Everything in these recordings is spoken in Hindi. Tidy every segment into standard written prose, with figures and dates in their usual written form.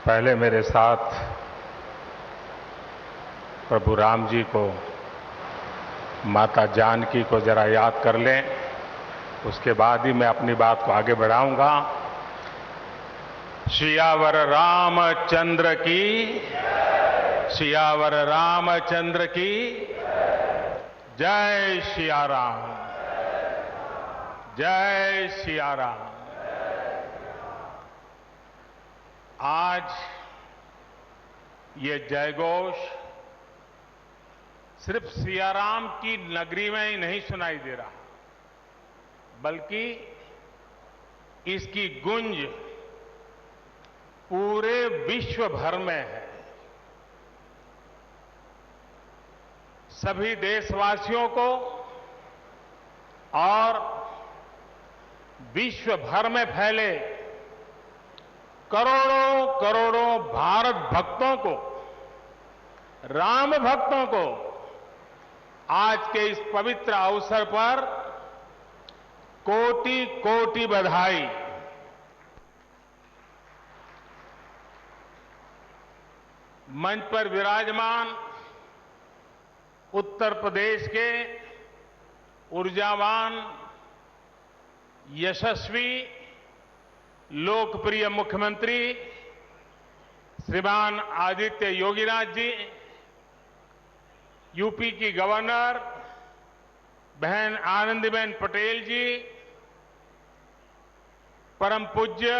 पहले मेरे साथ प्रभु राम जी को, माता जानकी को जरा याद कर लें, उसके बाद ही मैं अपनी बात को आगे बढ़ाऊंगा। सियावर रामचंद्र की, सियावर रामचंद्र की जय सिया राम, जय सिया राम। आज ये जयघोष सिर्फ सियाराम की नगरी में ही नहीं सुनाई दे रहा, बल्कि इसकी गूंज पूरे विश्व भर में है। सभी देशवासियों को और विश्व भर में फैले करोड़ों करोड़ों भारत भक्तों को, राम भक्तों को आज के इस पवित्र अवसर पर कोटि कोटि बधाई। मंच पर विराजमान उत्तर प्रदेश के ऊर्जावान, यशस्वी, लोकप्रिय मुख्यमंत्री श्रीमान आदित्य योगीनाथ जी, यूपी की गवर्नर बहन आनंदीबेन पटेल जी, परम पूज्य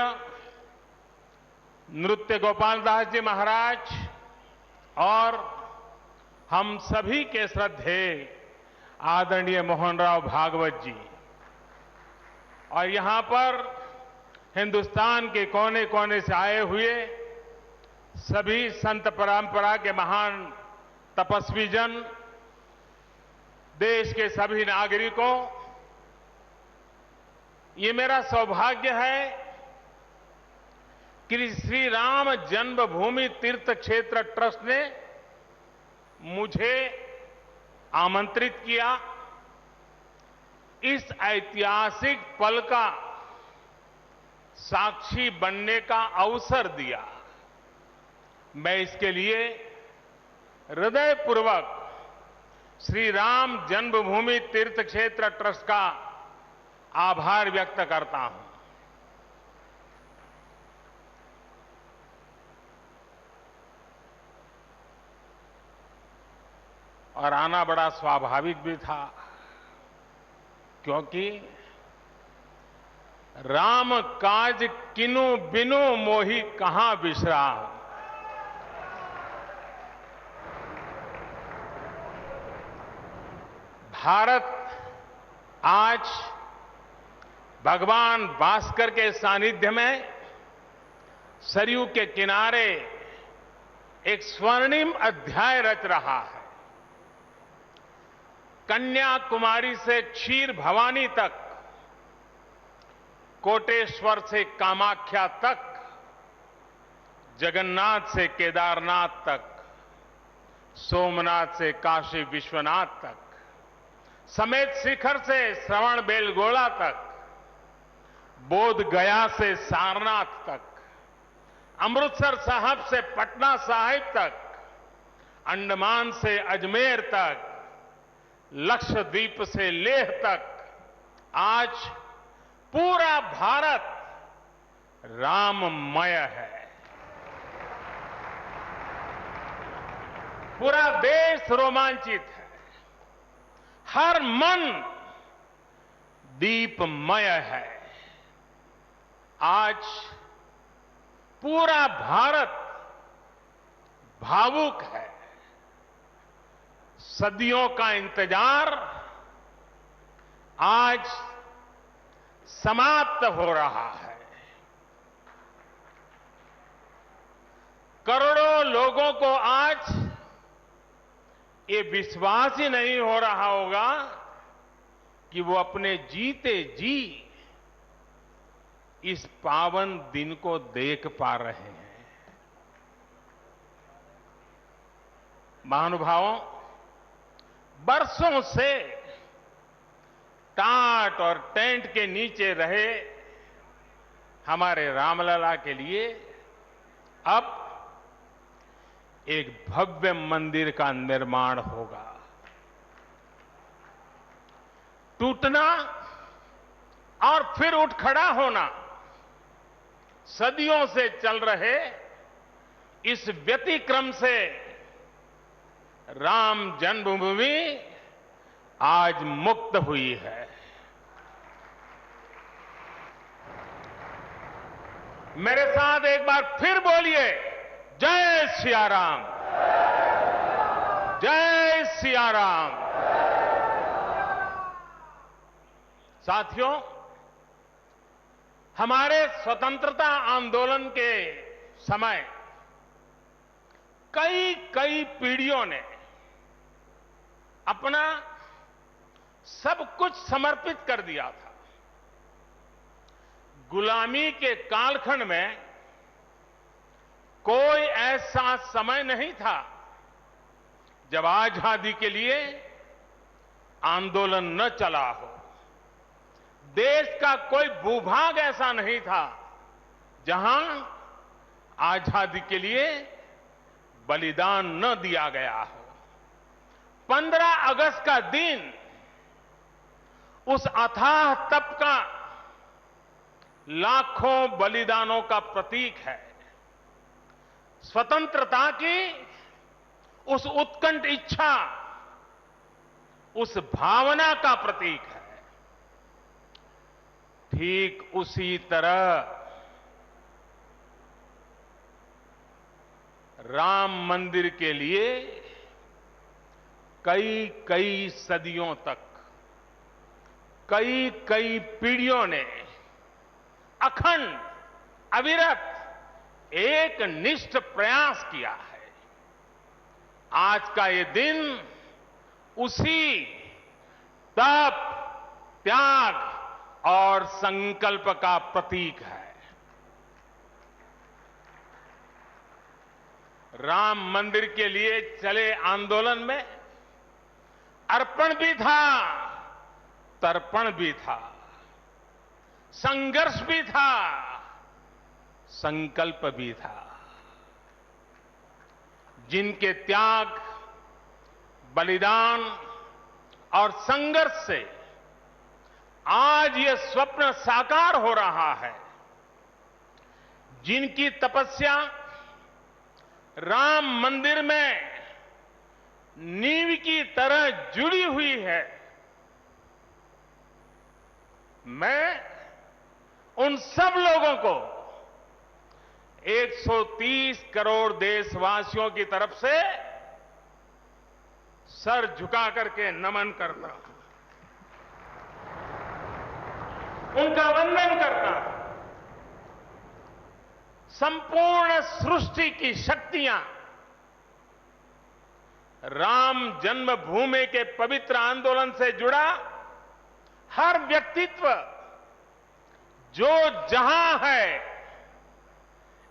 नृत्य गोपाल दास जी महाराज और हम सभी के श्रद्धेय आदरणीय मोहनराव भागवत जी, और यहां पर हिंदुस्तान के कोने कोने से आए हुए सभी संत परंपरा के महान तपस्वी जन, देश के सभी नागरिकों, ये मेरा सौभाग्य है कि श्री राम जन्मभूमि तीर्थ क्षेत्र ट्रस्ट ने मुझे आमंत्रित किया, इस ऐतिहासिक पल का साक्षी बनने का अवसर दिया। मैं इसके लिए हृदयपूर्वक श्री राम जन्मभूमि तीर्थ क्षेत्र ट्रस्ट का आभार व्यक्त करता हूं। और आना बड़ा स्वाभाविक भी था, क्योंकि राम काज किनु बिनु मोहि कहां बिसराम। भारत आज भगवान भास्कर के सानिध्य में सरयू के किनारे एक स्वर्णिम अध्याय रच रहा है। कन्याकुमारी से क्षीर भवानी तक, कोटेश्वर से कामाख्या तक, जगन्नाथ से केदारनाथ तक, सोमनाथ से काशी विश्वनाथ तक, समेत शिखर से श्रवण बेलगोला तक, बोध गया से सारनाथ तक, अमृतसर साहब से पटना साहिब तक, अंडमान से अजमेर तक, लक्षद्वीप से लेह तक, आज पूरा भारत राममय है। पूरा देश रोमांचित है, हर मन दीपमय है। आज पूरा भारत भावुक है। सदियों का इंतजार आज समाप्त हो रहा है। करोड़ों लोगों को आज ये विश्वास ही नहीं हो रहा होगा कि वो अपने जीते जी इस पावन दिन को देख पा रहे हैं। महानुभावों, बरसों से टाट और टेंट के नीचे रहे हमारे रामलला के लिए अब एक भव्य मंदिर का निर्माण होगा। टूटना और फिर उठ खड़ा होना सदियों से चल रहे इस व्यतिक्रम से राम जन्मभूमि आज मुक्त हुई है। मेरे साथ एक बार फिर बोलिए, जय सिया राम, जय सिया राम। साथियों, हमारे स्वतंत्रता आंदोलन के समय कई पीढ़ियों ने अपना सब कुछ समर्पित कर दिया था। गुलामी के कालखंड में कोई ऐसा समय नहीं था जब आजादी के लिए आंदोलन न चला हो। देश का कोई भूभाग ऐसा नहीं था जहां आजादी के लिए बलिदान न दिया गया हो। 15 अगस्त का दिन उस अथाह तप का लाखों बलिदानों का प्रतीक है। स्वतंत्रता की उस उत्कंठ इच्छा, उस भावना का प्रतीक है। ठीक उसी तरह राम मंदिर के लिए कई सदियों तक कई पीढ़ियों ने अखंड अविरत एक निष्ठ प्रयास किया है। आज का ये दिन उसी तप, त्याग और संकल्प का प्रतीक है। राम मंदिर के लिए चले आंदोलन में अर्पण भी था, तर्पण भी था, संघर्ष भी था, संकल्प भी था। जिनके त्याग, बलिदान और संघर्ष से आज ये स्वप्न साकार हो रहा है, जिनकी तपस्या राम मंदिर में नींव की तरह जुड़ी हुई है, मैं उन सब लोगों को 130 करोड़ देशवासियों की तरफ से सर झुका करके नमन करता हूं, उनका वंदन करता हूं। संपूर्ण सृष्टि की शक्तियां राम जन्मभूमि के पवित्र आंदोलन से जुड़ा हर व्यक्तित्व जो जहां है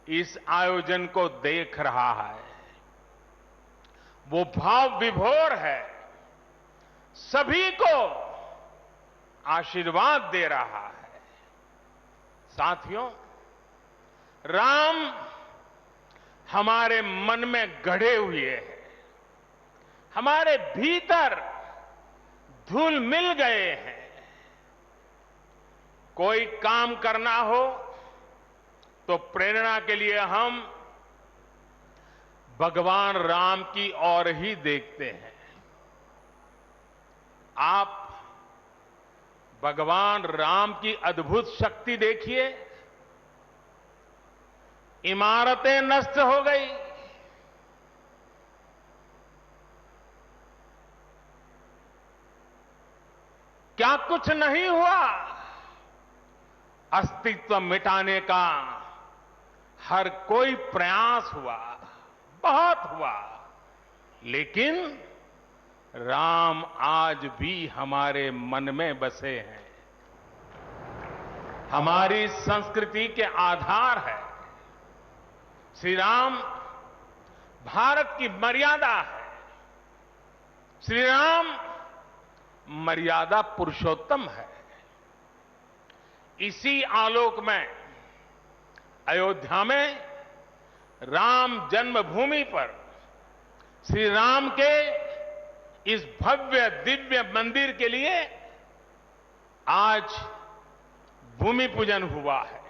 इस आयोजन को देख रहा है, वो भाव विभोर है, सभी को आशीर्वाद दे रहा है। साथियों, राम हमारे मन में गढ़े हुए हैं, हमारे भीतर धुल मिल गए हैं। कोई काम करना हो तो प्रेरणा के लिए हम भगवान राम की ओर ही देखते हैं। आप भगवान राम की अद्भुत शक्ति देखिए। इमारतें नष्ट हो गई, क्या कुछ नहीं हुआ? अस्तित्व मिटाने का हर कोई प्रयास हुआ, बहुत हुआ, लेकिन राम आज भी हमारे मन में बसे हैं, हमारी संस्कृति के आधार है। श्री राम भारत की मर्यादा है। श्री राम मर्यादा पुरुषोत्तम है। इसी आलोक में अयोध्या में राम जन्मभूमि पर श्री राम के इस भव्य दिव्य मंदिर के लिए आज भूमि पूजन हुआ है।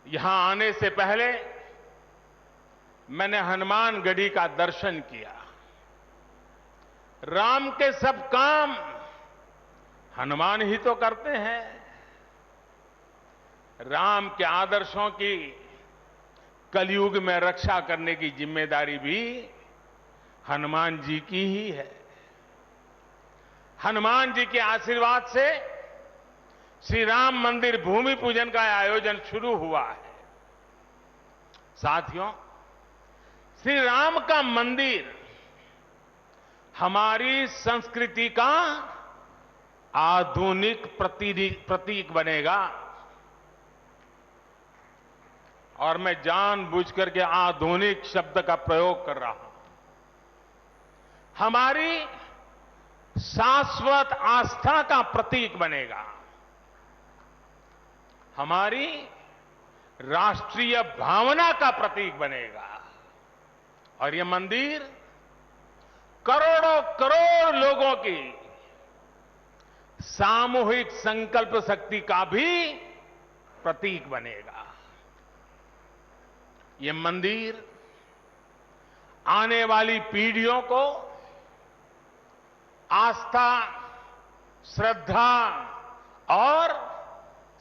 यहां आने से पहले मैंने हनुमानगढ़ी का दर्शन किया। राम के सब काम हनुमान ही तो करते हैं। राम के आदर्शों की कलयुग में रक्षा करने की जिम्मेदारी भी हनुमान जी की ही है। हनुमान जी के आशीर्वाद से श्री राम मंदिर भूमि पूजन का आयोजन शुरू हुआ है। साथियों, श्री राम का मंदिर हमारी संस्कृति का आधुनिक प्रतीक बनेगा। और मैं जानबूझकर के आधुनिक शब्द का प्रयोग कर रहा हूं। हमारी शाश्वत आस्था का प्रतीक बनेगा। हमारी राष्ट्रीय भावना का प्रतीक बनेगा। और यह मंदिर करोड़ों करोड़ लोगों की सामूहिक संकल्प शक्ति का भी प्रतीक बनेगा। यह मंदिर आने वाली पीढ़ियों को आस्था, श्रद्धा और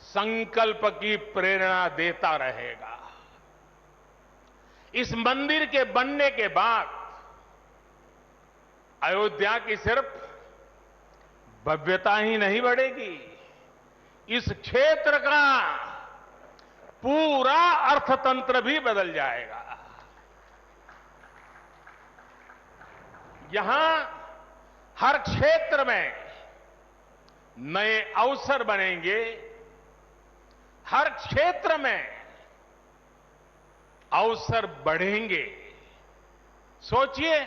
संकल्प की प्रेरणा देता रहेगा। इस मंदिर के बनने के बाद अयोध्या की सिर्फ भव्यता ही नहीं बढ़ेगी, इस क्षेत्र का पूरा अर्थतंत्र भी बदल जाएगा। यहां हर क्षेत्र में नए अवसर बनेंगे। हर क्षेत्र में अवसर बढ़ेंगे। सोचिए,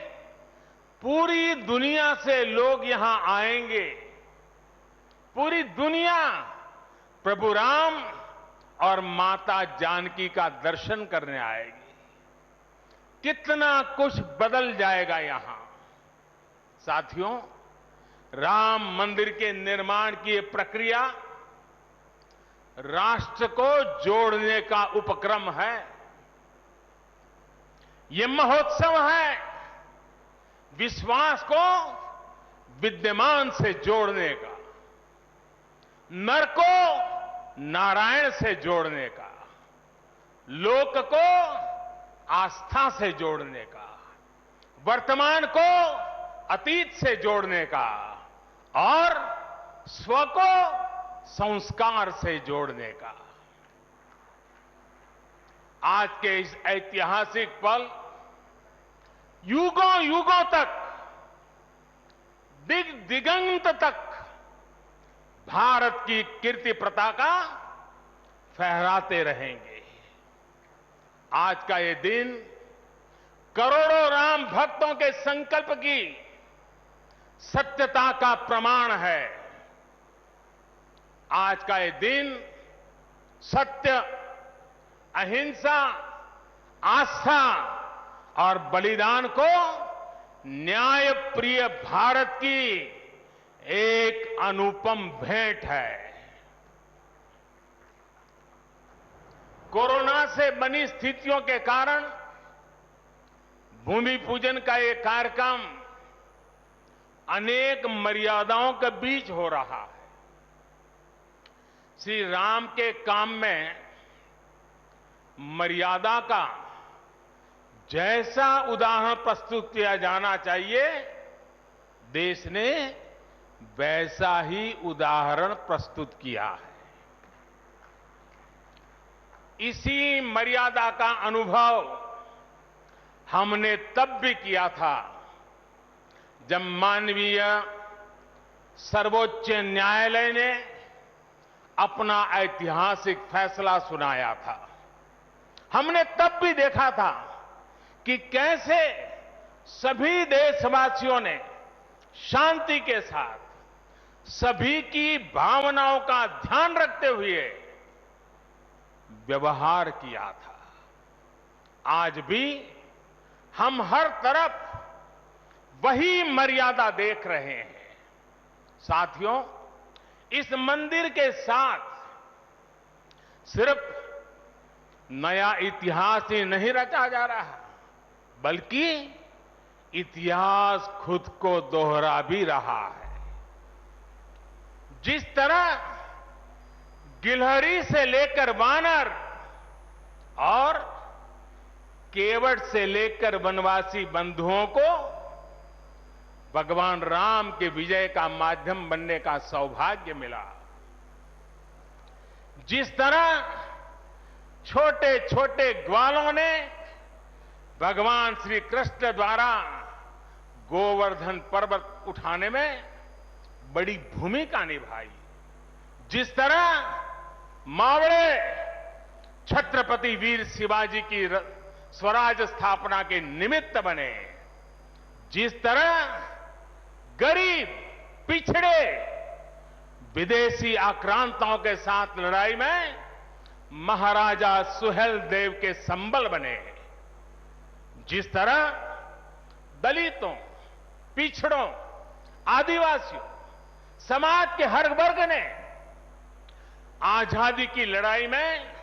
पूरी दुनिया से लोग यहां आएंगे। पूरी दुनिया प्रभु राम और माता जानकी का दर्शन करने आएगी। कितना कुछ बदल जाएगा यहां। साथियों, राम मंदिर के निर्माण की यह प्रक्रिया राष्ट्र को जोड़ने का उपक्रम है। यह महोत्सव है विश्वास को विद्यमान से जोड़ने का, नर को नारायण से जोड़ने का, लोक को आस्था से जोड़ने का, वर्तमान को अतीत से जोड़ने का और स्व को संस्कार से जोड़ने का। आज के इस ऐतिहासिक पल युगों युगों तक, दिग दिगंत तक भारत की कीर्ति पताका फहराते रहेंगे। आज का ये दिन करोड़ों राम भक्तों के संकल्प की सत्यता का प्रमाण है। आज का ये दिन सत्य, अहिंसा, आस्था और बलिदान को न्याय प्रिय भारत की एक अनुपम भेंट है। कोरोना से बनी स्थितियों के कारण भूमि पूजन का ये कार्यक्रम अनेक मर्यादाओं के बीच हो रहा है। श्री राम के काम में मर्यादा का जैसा उदाहरण प्रस्तुत किया जाना चाहिए, देश ने वैसा ही उदाहरण प्रस्तुत किया है। इसी मर्यादा का अनुभव हमने तब भी किया था जब मानवीय सर्वोच्च न्यायालय ने अपना ऐतिहासिक फैसला सुनाया था। हमने तब भी देखा था कि कैसे सभी देशवासियों ने शांति के साथ सभी की भावनाओं का ध्यान रखते हुए व्यवहार किया था। आज भी हम हर तरफ वही मर्यादा देख रहे हैं। साथियों, इस मंदिर के साथ सिर्फ नया इतिहास ही नहीं रचा जा रहा, बल्कि इतिहास खुद को दोहरा भी रहा है। जिस तरह गिलहरी से लेकर वानर और केवट से लेकर वनवासी बंधुओं को भगवान राम के विजय का माध्यम बनने का सौभाग्य मिला, जिस तरह छोटे छोटे ग्वालों ने भगवान श्री कृष्ण द्वारा गोवर्धन पर्वत उठाने में बड़ी भूमिका निभाई, जिस तरह मावड़े छत्रपति वीर शिवाजी की स्वराज स्थापना के निमित्त बने, जिस तरह गरीब पिछड़े विदेशी आक्रांताओं के साथ लड़ाई में महाराजा सुहेल देव के संबल बने, जिस तरह दलितों, पिछड़ों, आदिवासियों, समाज के हर वर्ग ने आजादी की लड़ाई में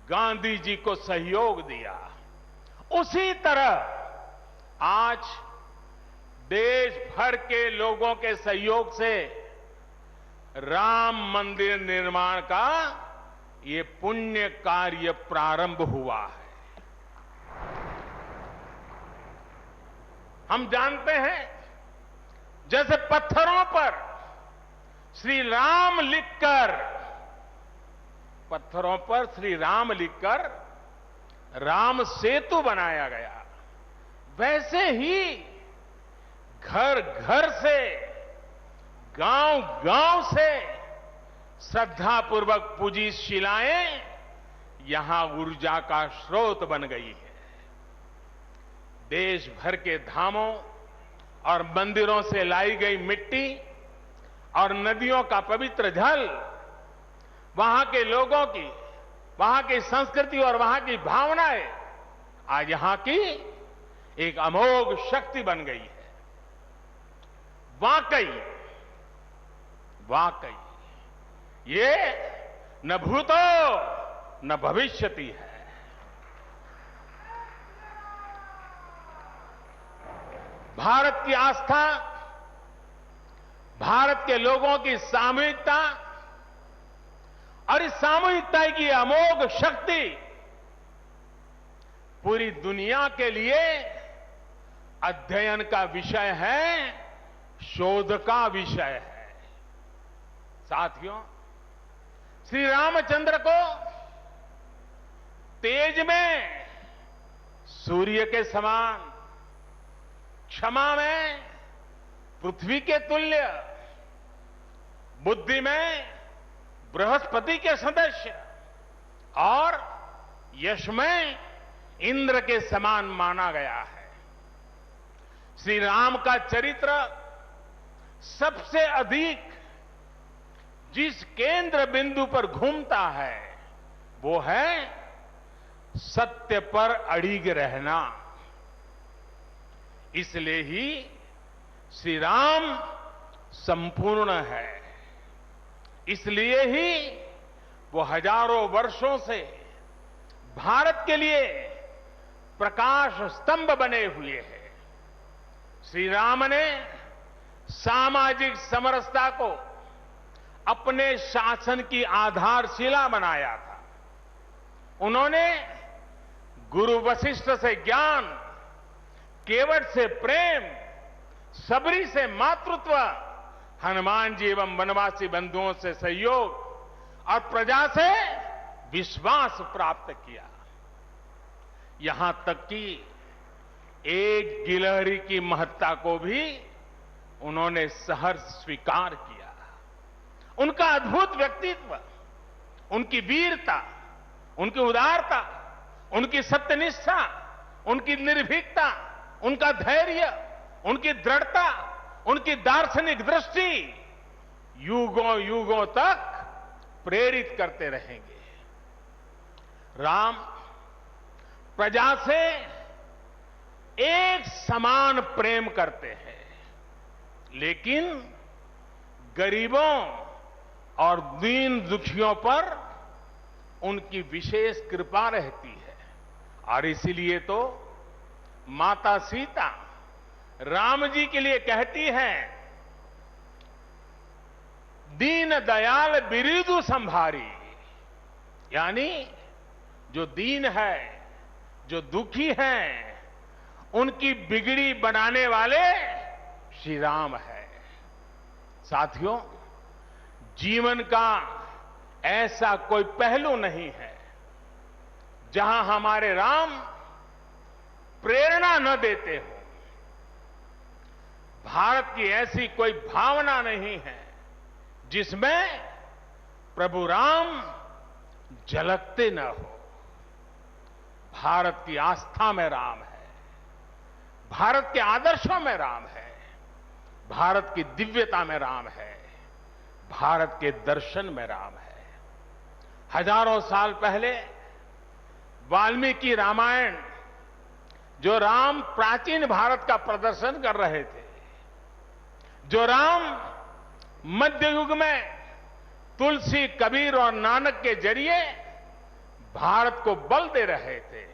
गांधी जी को सहयोग दिया, उसी तरह आज देश भर के लोगों के सहयोग से राम मंदिर निर्माण का ये पुण्य कार्य प्रारंभ हुआ है। हम जानते हैं, जैसे पत्थरों पर श्री राम लिखकर राम सेतु बनाया गया, वैसे ही घर घर से, गांव गांव से श्रद्धापूर्वक पूजी शिलाएं यहां ऊर्जा का स्रोत बन गई है। देश भर के धामों और मंदिरों से लाई गई मिट्टी और नदियों का पवित्र जल वहां के लोगों की, वहां की संस्कृति और वहां की भावनाएं आज यहां की एक अमोघ शक्ति बन गई है। वाकई ये न भूतो न भविष्यति है। भारत की आस्था, भारत के लोगों की सामूहिकता और इस सामूहिकता की अमोघ शक्ति पूरी दुनिया के लिए अध्ययन का विषय है, शोध का विषय है। साथियों, श्री रामचंद्र को तेज में सूर्य के समान, क्षमा में पृथ्वी के तुल्य, बुद्धि में बृहस्पति के सदस्य और यश में इंद्र के समान माना गया है। श्री राम का चरित्र सबसे अधिक जिस केंद्र बिंदु पर घूमता है वो है सत्य पर अड़िग रहना। इसलिए ही श्री राम संपूर्ण है, इसलिए ही वो हजारों वर्षों से भारत के लिए प्रकाश स्तंभ बने हुए हैं। श्री राम ने सामाजिक समरसता को अपने शासन की आधारशिला बनाया था। उन्होंने गुरु वशिष्ठ से ज्ञान, केवट से प्रेम, सबरी से मातृत्व, हनुमान जी एवं वनवासी बंधुओं से सहयोग और प्रजा से विश्वास प्राप्त किया। यहां तक कि एक गिलहरी की महत्ता को भी उन्होंने सहर्ष स्वीकार किया। उनका अद्भुत व्यक्तित्व, उनकी वीरता, उनकी उदारता, उनकी सत्यनिष्ठा, उनकी निर्भीकता, उनका धैर्य, उनकी दृढ़ता, उनकी दार्शनिक दृष्टि युगों युगों तक प्रेरित करते रहेंगे। राम प्रजा से एक समान प्रेम करते हैं, लेकिन गरीबों और दीन दुखियों पर उनकी विशेष कृपा रहती है। और इसीलिए तो माता सीता राम जी के लिए कहती हैं, दीन दयाल बिरिदु संभारी, यानी जो दीन है, जो दुखी हैं, उनकी बिगड़ी बनाने वाले श्री राम है। साथियों, जीवन का ऐसा कोई पहलू नहीं है जहां हमारे राम प्रेरणा न देते हो। भारत की ऐसी कोई भावना नहीं है जिसमें प्रभु राम झलकते न हो। भारत की आस्था में राम है, भारत के आदर्शों में राम है, भारत की दिव्यता में राम है, भारत के दर्शन में राम है। हजारों साल पहले वाल्मीकि रामायण, जो राम प्राचीन भारत का प्रदर्शन कर रहे थे, जो राम मध्य युग में तुलसी, कबीर और नानक के जरिए भारत को बल दे रहे थे,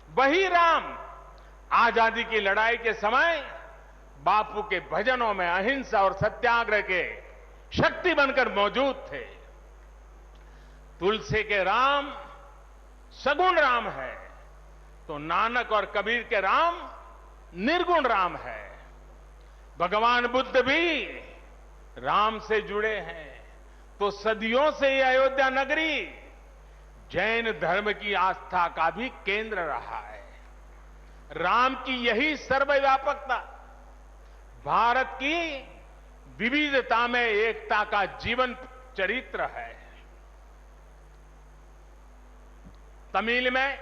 वही राम आजादी की लड़ाई के समय बापू के भजनों में अहिंसा और सत्याग्रह के शक्ति बनकर मौजूद थे। तुलसी के राम सगुण राम है, तो नानक और कबीर के राम निर्गुण राम है। भगवान बुद्ध भी राम से जुड़े हैं, तो सदियों से ये अयोध्या नगरी जैन धर्म की आस्था का भी केंद्र रहा है। राम की यही सर्वव्यापकता भारत की विविधता में एकता का जीवन चरित्र है। तमिल में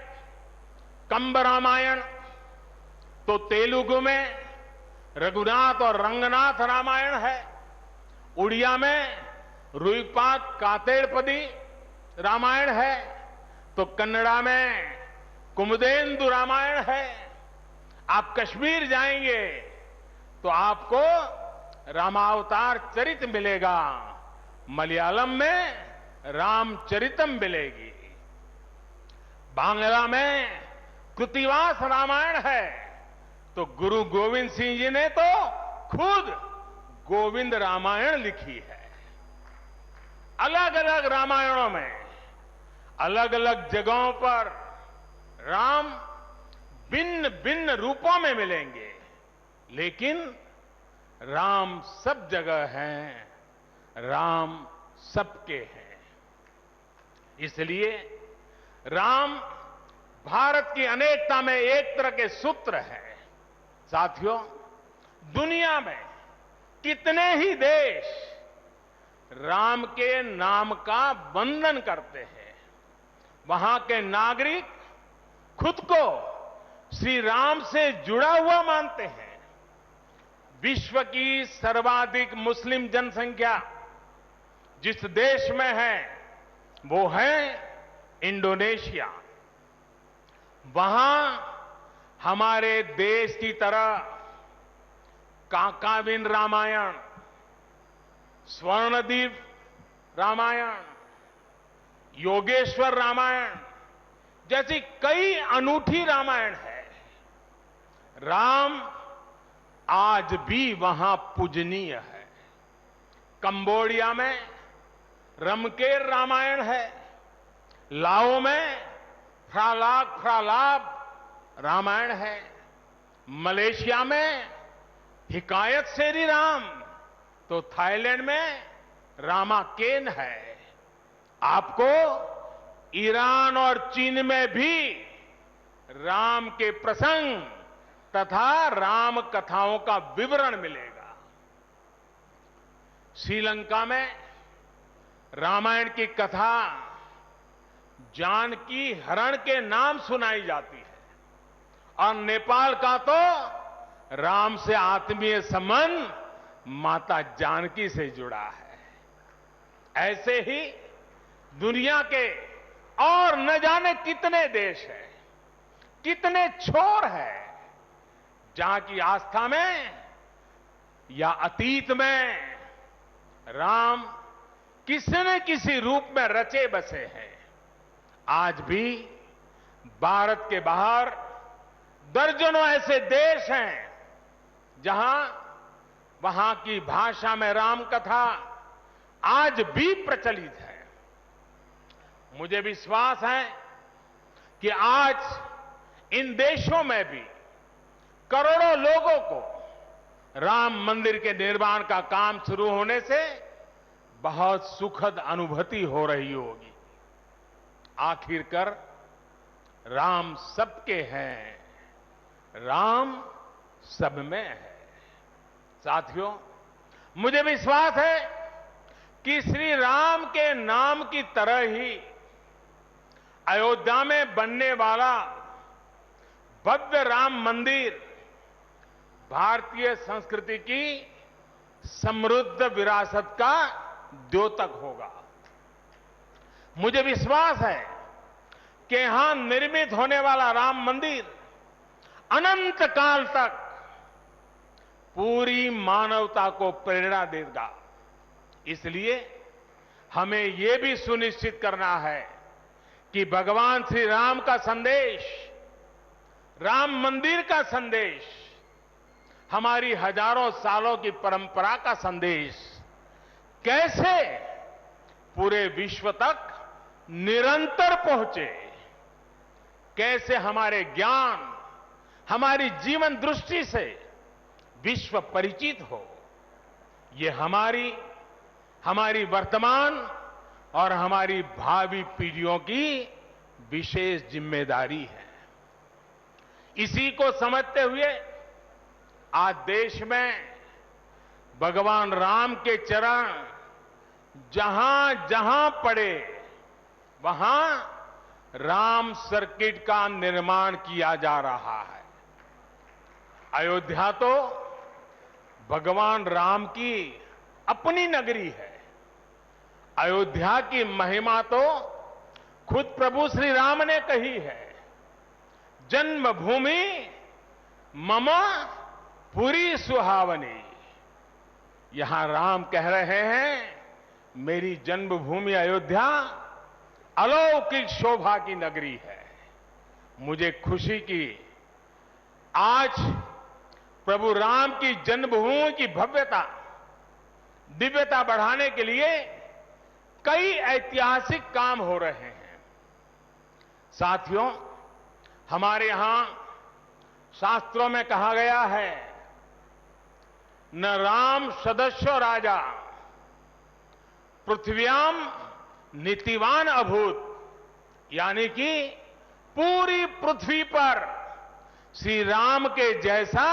कंब रामायण, तो तेलुगु में रघुनाथ और रंगनाथ रामायण है। उड़िया में रुईपाक कातेड़पदी रामायण है, तो कन्नड़ा में कुमुदेंदु रामायण है। आप कश्मीर जाएंगे तो आपको रामावतार चरित मिलेगा, मलयालम में रामचरितम मिलेगी, बांग्ला में कृतिवास रामायण है, तो गुरु गोविंद सिंह जी ने तो खुद गोविंद रामायण लिखी है। अलग अलग रामायणों में अलग अलग जगहों पर राम भिन्न भिन्न रूपों में मिलेंगे, लेकिन राम सब जगह हैं, राम सबके हैं। इसलिए राम भारत की अनेकता में एक तरह के सूत्र है। साथियों, दुनिया में कितने ही देश राम के नाम का वंदन करते हैं, वहां के नागरिक खुद को श्री राम से जुड़ा हुआ मानते हैं। विश्व की सर्वाधिक मुस्लिम जनसंख्या जिस देश में है वो है इंडोनेशिया। वहां हमारे देश की तरह काकाविन रामायण, स्वर्णदीप रामायण, योगेश्वर रामायण जैसी कई अनूठी रामायण है। राम आज भी वहां पूजनीय है। कंबोडिया में रमकेर रामायण है, लाओ में फ्रालाप रामायण है, मलेशिया में हिकायत सेरी राम, तो थाईलैंड में रामाकेन है। आपको ईरान और चीन में भी राम के प्रसंग तथा राम कथाओं का विवरण मिलेगा। श्रीलंका में रामायण की कथा जानकी हरण के नाम सुनाई जाती है, और नेपाल का तो राम से आत्मीय संबंध माता जानकी से जुड़ा है। ऐसे ही दुनिया के और न जाने कितने देश हैं कितने छोर है जहां की आस्था में या अतीत में राम किसी न किसी रूप में रचे बसे हैं। आज भी भारत के बाहर दर्जनों ऐसे देश हैं जहां वहां की भाषा में राम कथा आज भी प्रचलित है। मुझे विश्वास है कि आज इन देशों में भी करोड़ों लोगों को राम मंदिर के निर्माण का काम शुरू होने से बहुत सुखद अनुभूति हो रही होगी। आखिरकार राम सबके हैं, राम सब में है। साथियों, मुझे विश्वास है कि श्री राम के नाम की तरह ही अयोध्या में बनने वाला भव्य राम मंदिर भारतीय संस्कृति की समृद्ध विरासत का द्योतक होगा। मुझे विश्वास है कि यहां निर्मित होने वाला राम मंदिर अनंत काल तक पूरी मानवता को प्रेरणा देगा। इसलिए हमें यह भी सुनिश्चित करना है कि भगवान श्री राम का संदेश, राम मंदिर का संदेश, हमारी हजारों सालों की परंपरा का संदेश कैसे पूरे विश्व तक निरंतर पहुंचे, कैसे हमारे ज्ञान, हमारी जीवन दृष्टि से विश्व परिचित हो, ये हमारी वर्तमान और हमारी भावी पीढ़ियों की विशेष जिम्मेदारी है। इसी को समझते हुए आज देश में भगवान राम के चरण जहां जहां पड़े वहां राम सर्किट का निर्माण किया जा रहा है। अयोध्या तो भगवान राम की अपनी नगरी है। अयोध्या की महिमा तो खुद प्रभु श्री राम ने कही है। जन्मभूमि मम पुरी सुहावनी। यहां राम कह रहे हैं, मेरी जन्मभूमि अयोध्या अलौकिक शोभा की नगरी है। मुझे खुशी की आज प्रभु राम की जन्मभूमि की भव्यता, दिव्यता बढ़ाने के लिए कई ऐतिहासिक काम हो रहे हैं। साथियों, हमारे यहां शास्त्रों में कहा गया है, न राम सदस्यो राजा पृथ्व्याम नीतिवान अभूत। यानी कि पूरी पृथ्वी पर श्री राम के जैसा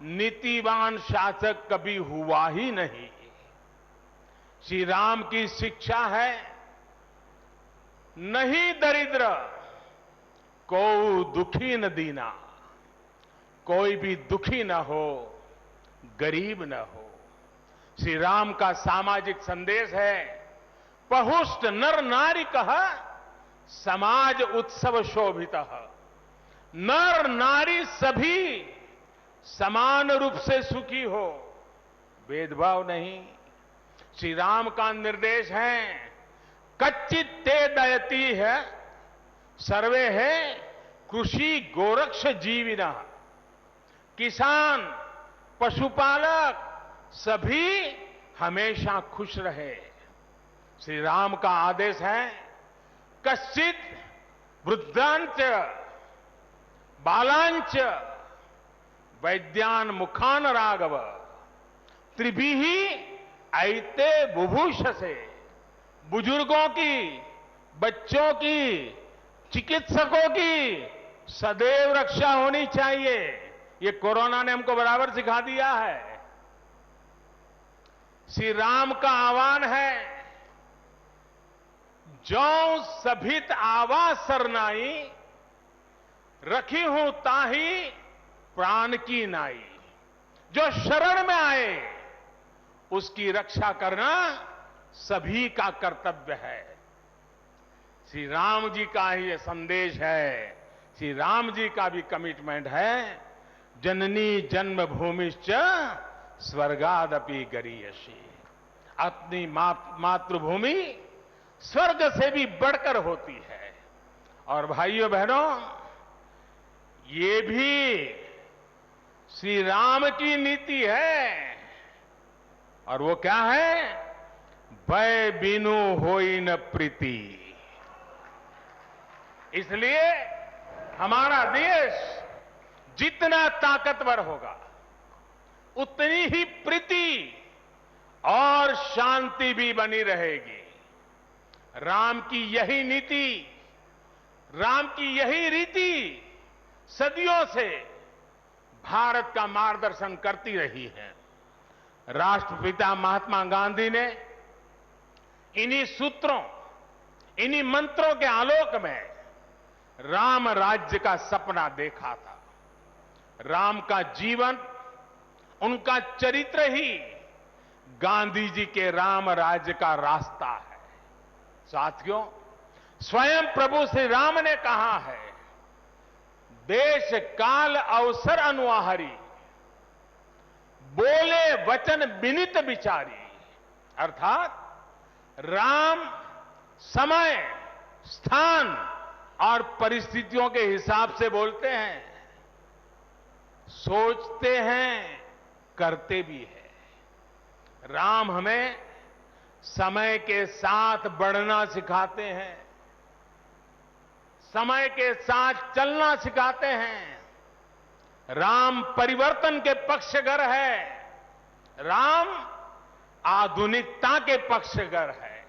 नीतिवान शासक कभी हुआ ही नहीं। श्री राम की शिक्षा है, नहीं दरिद्र को दुखी न दीना। कोई भी दुखी न हो, गरीब न हो। श्री राम का सामाजिक संदेश है, पहुष्ट नर नारी कह समाज उत्सव शोभित। नर नारी सभी समान रूप से सुखी हो, भेदभाव नहीं। श्री राम का निर्देश है, कच्चित ते दयती है सर्वे है कृषि गोरक्ष जीविना। किसान, पशुपालक सभी हमेशा खुश रहे। श्री राम का आदेश है, कश्चित वृद्धांच बालांच वैद्यान मुखान राघव त्रिभिही ऐते बुभूषसे। बुजुर्गों की, बच्चों की, चिकित्सकों की सदैव रक्षा होनी चाहिए। ये कोरोना ने हमको बराबर सिखा दिया है। श्री राम का आह्वान है, जो सभित आवास सरनाई रखी हूं ताही प्राण की नाई। जो शरण में आए उसकी रक्षा करना सभी का कर्तव्य है। श्री राम जी का ही यह संदेश है श्री राम जी का भी कमिटमेंट है, जननी जन्मभूमिश्च स्वर्गादपि गरीयसी। अपनी मातृभूमि स्वर्ग से भी बढ़कर होती है। और भाइयों बहनों, ये भी श्री राम की नीति है। और वो क्या है? भय बिनु होई न प्रीति। इसलिए हमारा देश जितना ताकतवर होगा, उतनी ही प्रीति और शांति भी बनी रहेगी। राम की यही नीति, राम की यही रीति सदियों से भारत का मार्गदर्शन करती रही है। राष्ट्रपिता महात्मा गांधी ने इन्हीं सूत्रों, इन्हीं मंत्रों के आलोक में राम राज्य का सपना देखा था। राम का जीवन, उनका चरित्र ही गांधी जी के राम राज्य का रास्ता है। साथियों, स्वयं प्रभु श्री राम ने कहा है, देश काल अवसर अनुआहारी, बोले वचन विनित विचारी। अर्थात राम समय, स्थान और परिस्थितियों के हिसाब से बोलते हैं, सोचते हैं, करते भी है। राम हमें समय के साथ बढ़ना सिखाते हैं, समय के साथ चलना सिखाते हैं। राम परिवर्तन के पक्षगर है, राम आधुनिकता के पक्षगर है।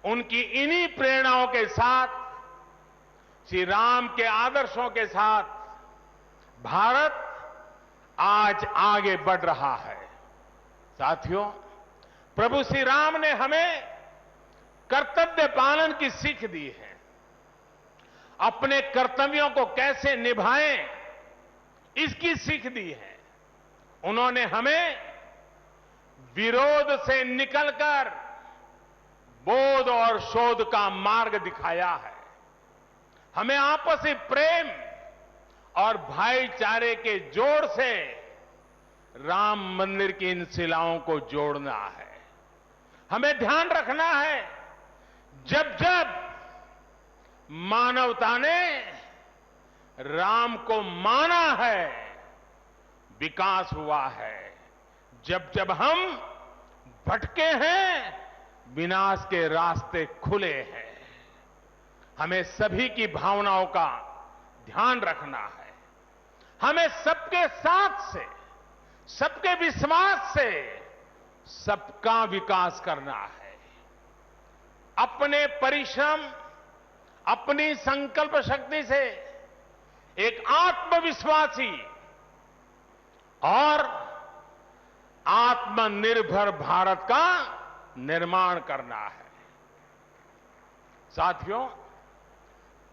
उनकी इन्हीं प्रेरणाओं के साथ, श्री राम के आदर्शों के साथ भारत आज आगे बढ़ रहा है। साथियों, प्रभु श्री राम ने हमें कर्तव्य पालन की सीख दी है। अपने कर्तव्यों को कैसे निभाएं, इसकी सीख दी है। उन्होंने हमें विरोध से निकलकर बोध और शोध का मार्ग दिखाया है। हमें आपसी प्रेम और भाईचारे के जोड़ से राम मंदिर की इन शिलाओं को जोड़ना है। हमें ध्यान रखना है, जब जब मानवता ने राम को माना है, विकास हुआ है। जब जब हम भटके हैं, विनाश के रास्ते खुले हैं। हमें सभी की भावनाओं का ध्यान रखना है। हमें सबके साथ से, सबके विश्वास से सबका विकास करना है। अपने परिश्रम, अपनी संकल्प शक्ति से एक आत्मविश्वासी और आत्मनिर्भर भारत का निर्माण करना है। साथियों,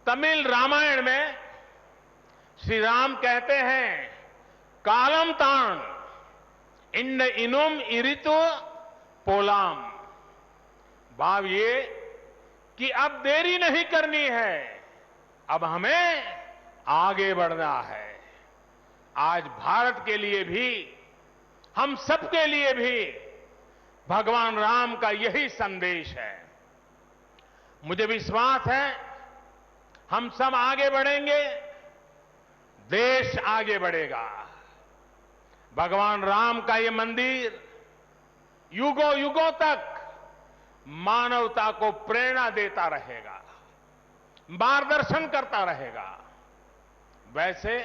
तमिल रामायण में श्री राम कहते हैं, कालम तान इन इनुम इरितु पोलाम। भाव ये कि अब देरी नहीं करनी है, अब हमें आगे बढ़ना है। आज भारत के लिए भी, हम सबके लिए भी भगवान राम का यही संदेश है। मुझे विश्वास है, हम सब आगे बढ़ेंगे, देश आगे बढ़ेगा। भगवान राम का ये मंदिर युगों युगों तक मानवता को प्रेरणा देता रहेगा, मार्गदर्शन करता रहेगा। वैसे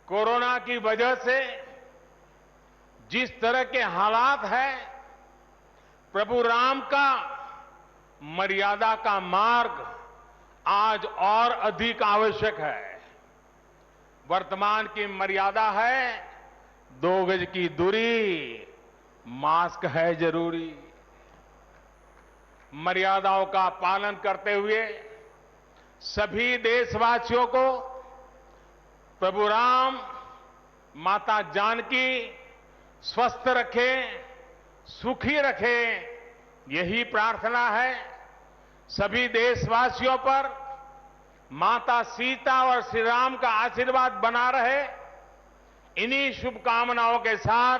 कोरोना की वजह से जिस तरह के हालात हैं, प्रभु राम का मर्यादा का मार्ग आज और अधिक आवश्यक है। वर्तमान की मर्यादा है 2 गज की दूरी, मास्क है जरूरी। मर्यादाओं का पालन करते हुए सभी देशवासियों को प्रभु राम, माता जानकी स्वस्थ रखें, सुखी रखें, यही प्रार्थना है। सभी देशवासियों पर माता सीता और श्री राम का आशीर्वाद बना रहे, इन्हीं शुभकामनाओं के साथ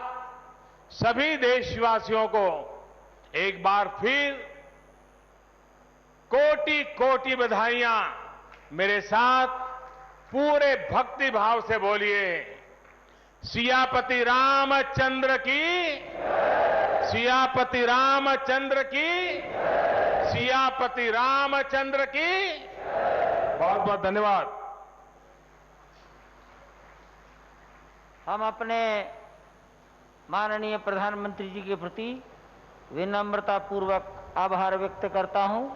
सभी देशवासियों को एक बार फिर कोटि कोटि बधाइयां। मेरे साथ पूरे भक्ति भाव से बोलिए, सियापति रामचंद्र की, सियापति रामचंद्र की, सियापति रामचंद्र की। बहुत बहुत धन्यवाद। हम अपने माननीय प्रधानमंत्री जी के प्रति विनम्रता पूर्वक आभार व्यक्त करता हूं।